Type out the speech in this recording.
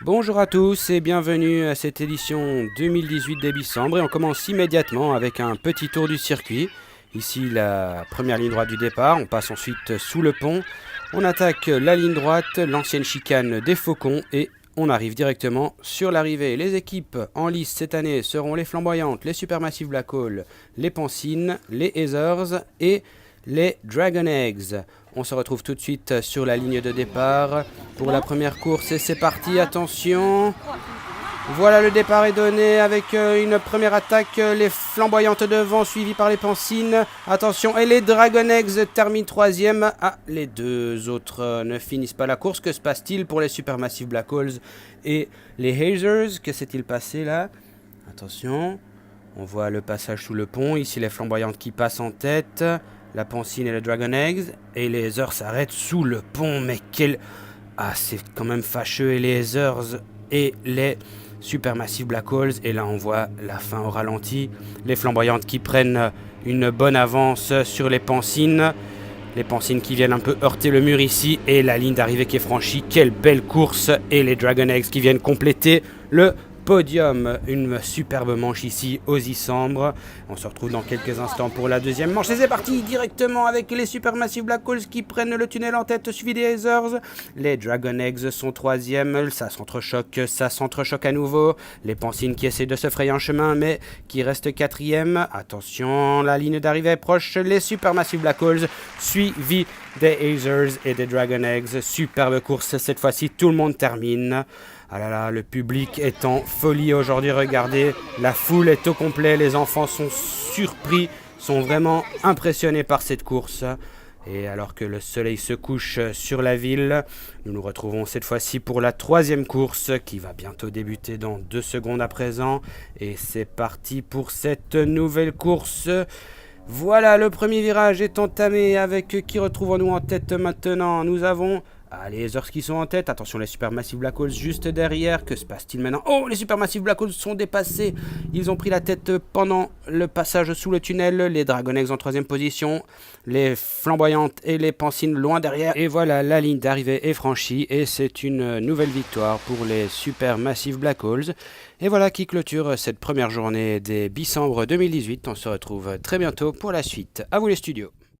Bonjour à tous et bienvenue à cette édition 2018 des Bissambre et on commence immédiatement avec un petit tour du circuit. Ici la première ligne droite du départ, on passe ensuite sous le pont, on attaque la ligne droite, l'ancienne chicane des Faucons et on arrive directement sur l'arrivée. Les équipes en lice cette année seront les Flamboyantes, les Supermassive Black Hole, les Pancines, les Hazers et les Dragon Eggs. On se retrouve tout de suite sur la ligne de départ pour la première course et c'est parti, attention. Voilà, le départ est donné avec une première attaque, les Flamboyantes devant, suivies par les Pancines. Attention, et les Dragon Eggs terminent troisième. Ah, les deux autres ne finissent pas la course. Que se passe-t-il pour les Supermassive Black Holes et les Hazers? Que s'est-il passé là? Attention, on voit le passage sous le pont. Ici, les Flamboyantes qui passent en tête. La Pancine et le Dragon Eggs. Et les Hazers s'arrêtent sous le pont. Mais quel... Ah, c'est quand même fâcheux. Et les Hazers et les Supermassive Black Holes. Et là, on voit la fin au ralenti. Les Flamboyantes qui prennent une bonne avance sur les Pancines. Les Pancines qui viennent un peu heurter le mur ici. Et la ligne d'arrivée qui est franchie. Quelle belle course. Et les Dragon Eggs qui viennent compléter le podium. Une superbe manche ici aux Isambres. On se retrouve dans quelques instants pour la deuxième manche. Et c'est parti directement avec les Supermassive Black Holes qui prennent le tunnel en tête, suivi des Hazers. Les Dragon Eggs sont troisième. Ça s'entrechoque à nouveau. Les Pancines qui essaient de se frayer un chemin, mais qui restent quatrième. Attention, la ligne d'arrivée est proche. Les Supermassive Black Holes, suivi des Hazers et des Dragon Eggs. Superbe course. Cette fois-ci, tout le monde termine. Ah là là, le public est en folie aujourd'hui, regardez, la foule est au complet, les enfants sont surpris, sont vraiment impressionnés par cette course. Et alors que le soleil se couche sur la ville, nous nous retrouvons cette fois-ci pour la troisième course qui va bientôt débuter dans 2 secondes à présent. Et c'est parti pour cette nouvelle course. Voilà, le premier virage est entamé avec qui retrouvons-nous en tête maintenant? Nous avons... Ah, les Hazers qui sont en tête. Attention, les Supermassive Black Holes juste derrière. Que se passe-t-il maintenant? Oh, les Supermassive Black Holes sont dépassés. Ils ont pris la tête pendant le passage sous le tunnel. Les Dragon Eggs en troisième position. Les Flamboyantes et les Pancines loin derrière. Et voilà, la ligne d'arrivée est franchie. Et c'est une nouvelle victoire pour les Supermassive Black Holes. Et voilà qui clôture cette première journée des Bisambres 2018. On se retrouve très bientôt pour la suite. À vous les studios.